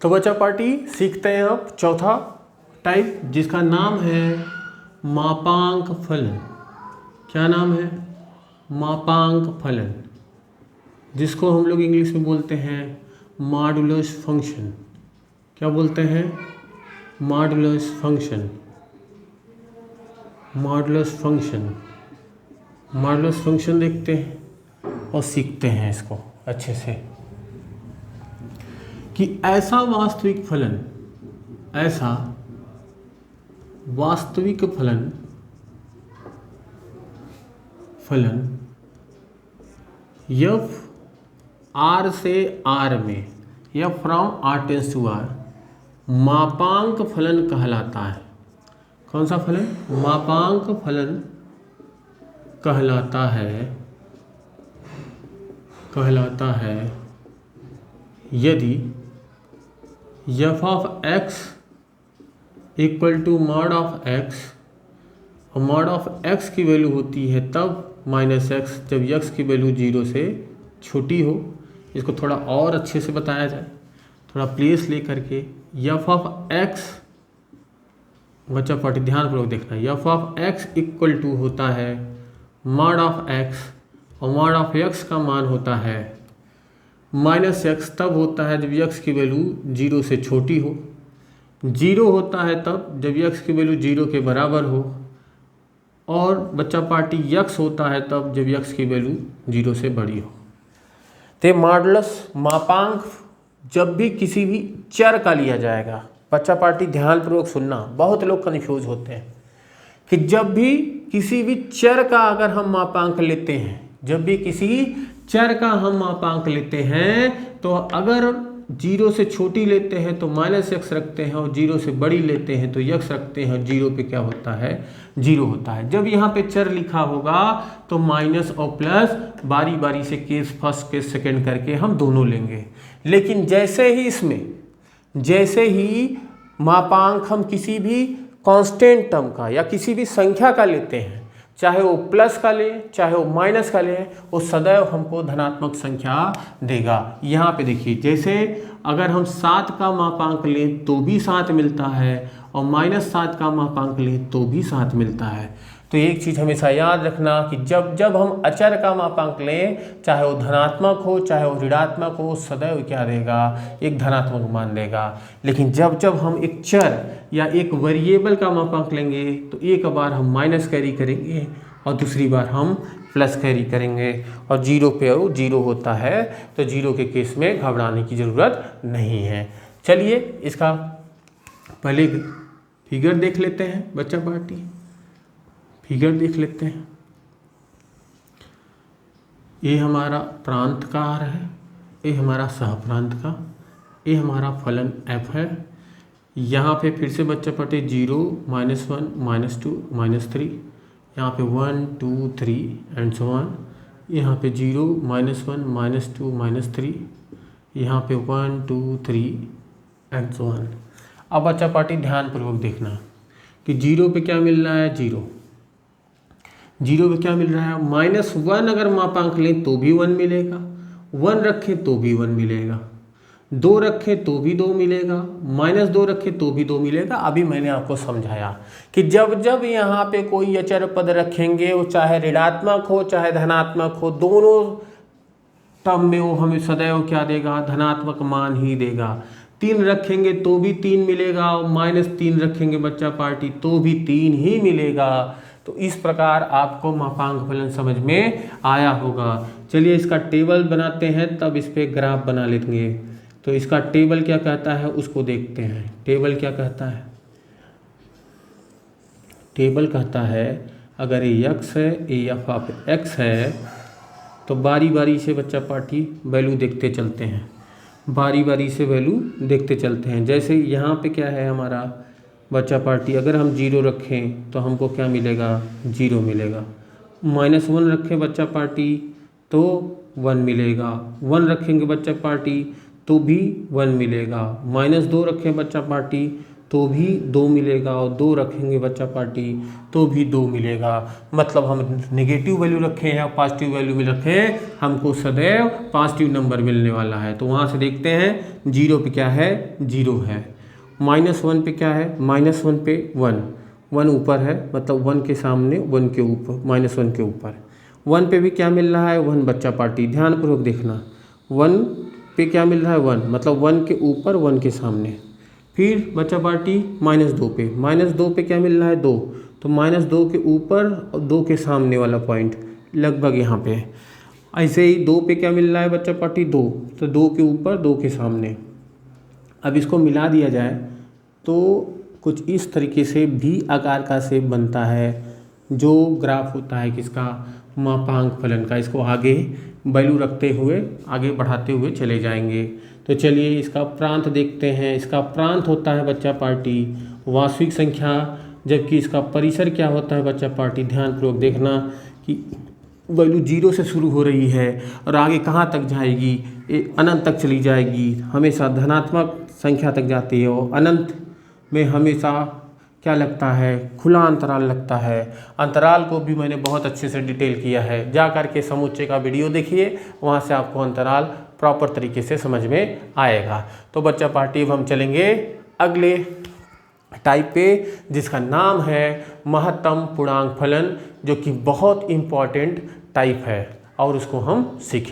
तो बच्चा पार्टी सीखते हैं अब चौथा टाइप, जिसका नाम है मापांक फलन। क्या नाम है? मापांक फलन, जिसको हम लोग इंग्लिश में बोलते हैं मॉडुलस फंक्शन। क्या बोलते हैं? Modulus function. Modulus function. Modulus function देखते हैं और सीखते हैं इसको अच्छे से कि ऐसा वास्तविक फलन, ऐसा वास्तविक फलन f R से R में, या from R tends to R मापांक फलन कहलाता है। कौन सा फलन? मापांक फलन कहलाता है यदि f of x equal to mod of x, और मॉड ऑफ x की वैल्यू होती है तब माइनस x, जब x की वैल्यू 0 से छोटी हो। इसको थोड़ा और अच्छे से बताया जाए, थोड़ा प्लेस ले करके। f ऑफ x, बच्चा पार्टी ध्यानपूर्वक देखना, f of x equal to होता है मॉड ऑफ x, और मॉड ऑफ x का मान होता है माइनस x, तब होता है जब x की वैल्यू 0 से छोटी हो। 0 होता है तब जब x की वैल्यू 0 के बराबर हो, और बच्चा पार्टी x होता है तब जब x की वैल्यू 0 से बड़ी हो। तो मॉडुलस मापांक जब भी किसी भी चर का लिया जाएगा, बच्चा पार्टी ध्यानपूर्वक सुनना, बहुत लोग कन्फ्यूज होते हैं कि जब भी किसी भी चर का अगर हम मापांक लेते हैं, जब भी किसी चर का हम मापांक लेते हैं, तो अगर 0 से छोटी लेते हैं तो माइनस x रखते हैं, और 0 से बड़ी लेते हैं तो x रखते हैं। 0 पे क्या होता है? 0 होता है। जब यहाँ पे चर लिखा होगा तो माइनस और प्लस बारी बारी से केस फर्स्ट केस सेकंड करके हम दोनों लेंगे। लेकिन जैसे ही मापांक हम किसी भी कांस्टेंट टर्म का या किसी भी संख्या का लेते हैं, चाहे वो प्लस का लें चाहे वो माइनस का लें, वो सदैव हमको धनात्मक संख्या देगा। यहाँ पे देखिए, जैसे अगर हम 7 का मापांक लें तो भी 7 मिलता है, और -7 का मापांक लें तो भी 7 मिलता है। तो एक चीज़ हमेशा याद रखना कि जब हम अचर का मापांक लें, चाहे वो धनात्मक हो चाहे वो ऋणात्मक हो, सदैव क्या देगा? एक धनात्मक मान देगा। लेकिन जब हम एक चर या एक वेरिएबल का मापांक लेंगे तो एक बार हम माइनस कैरी करेंगे और दूसरी बार हम प्लस कैरी करेंगे, और 0 पे वो 0 होता है। तो 0 के केस में घबराने की ज़रूरत नहीं है। चलिए इसका पहले फिगर देख लेते हैं, बच्चा पार्टी फिगर देख लेते हैं। ये हमारा प्रांत का आर है, ये हमारा सहप्रांत का, ये हमारा फलन f है। यहाँ पे फिर से बच्चा पार्टी 0, -1, -2, -3, यहाँ पे 1, 2, 3 एंड सो ऑन। यहाँ पे 0, -1, -2, -3, यहाँ पे 1, 2, 3 एंड सो ऑन। अब बच्चा पार्टी ध्यानपूर्वक देखना कि 0 पे क्या मिल रहा है? 0 पे क्या मिल रहा है? -1 अगर मापांक लें तो भी 1 मिलेगा, 1 रखें तो भी 1 मिलेगा, 2 रखें तो भी 2 मिलेगा, -2 रखें तो भी 2 मिलेगा। अभी मैंने आपको समझाया कि जब यहाँ पे कोई अचर पद रखेंगे, वो चाहे ऋणात्मक हो चाहे धनात्मक हो, दोनों टर्म में वो हमें सदैव क्या देगा? धनात्मक मान ही देगा। 3 रखेंगे तो भी 3 मिलेगा, और -3 रखेंगे बच्चा पार्टी तो भी 3 ही मिलेगा। तो इस प्रकार आपको मापांक फलन समझ में आया होगा। चलिए इसका टेबल बनाते हैं, तब इस पर ग्राफ बना लेंगे। तो इसका टेबल क्या कहता है उसको देखते हैं। टेबल क्या कहता है? टेबल कहता है अगर ये x है, ये f ऑफ x है, तो बारी बारी से बच्चा पार्टी वैल्यू देखते चलते हैं, बारी बारी से वैल्यू देखते चलते हैं। जैसे यहाँ पे क्या है हमारा बच्चा पार्टी, अगर हम 0 रखें तो हमको क्या मिलेगा? 0 मिलेगा। -1 रखें बच्चा पार्टी तो 1 मिलेगा, 1 रखेंगे बच्चा पार्टी तो भी 1 मिलेगा, -2 रखें बच्चा पार्टी तो भी 2 मिलेगा, और 2 रखेंगे बच्चा पार्टी तो भी 2 मिलेगा। मतलब हम नेगेटिव वैल्यू रखे हैं, पॉजिटिव वैल्यू में रखें, हमको सदैव पॉजिटिव नंबर मिलने वाला है। तो वहाँ से देखते हैं 0 पे क्या है, 0 है। -1 पे क्या है, -1 पे 1 ऊपर है, मतलब 1 के सामने 1 के ऊपर, -1 के ऊपर। 1 पे भी क्या मिल रहा है, 1 बच्चा पार्टी, ध्यानपूर्वक देखना। 1 पे क्या मिल रहा है, 1, मतलब 1 के ऊपर 1 के सामने। फिर बच्चा पार्टी -2 पे, -2 पे क्या मिल रहा है, 2, तो -2 के ऊपर और 2 के सामने वाला पॉइंट लगभग यहाँ पे। ऐसे ही 2 पे क्या मिल रहा है बच्चा पार्टी, 2, तो 2 के ऊपर 2 के सामने। अब इसको मिला दिया जाए तो कुछ इस तरीके से भी आकार का शेप बनता है, जो ग्राफ होता है किसका, मापांक फलन का। इसको आगे वैल्यू रखते हुए आगे बढ़ाते हुए चले जाएंगे। तो चलिए इसका प्रांत देखते हैं। इसका प्रांत होता है बच्चा पार्टी वास्तविक संख्या, जबकि इसका परिसर क्या होता है बच्चा पार्टी, ध्यानपूर्वक देखना कि वैल्यू 0 से शुरू हो रही है और आगे कहाँ तक जाएगी, अनंत तक चली जाएगी, हमेशा धनात्मक संख्या तक जाती है। और अनंत में हमेशा क्या लगता है, खुला अंतराल लगता है। अंतराल को भी मैंने बहुत अच्छे से डिटेल किया है, जा कर के समुच्चय का वीडियो देखिए, वहाँ से आपको अंतराल प्रॉपर तरीके से समझ में आएगा। तो बच्चा पार्टी अब हम चलेंगे अगले टाइप पे, जिसका नाम है महत्तम पूर्णांक फलन, जो कि बहुत इम्पॉर्टेंट टाइप है और उसको हम सीखें।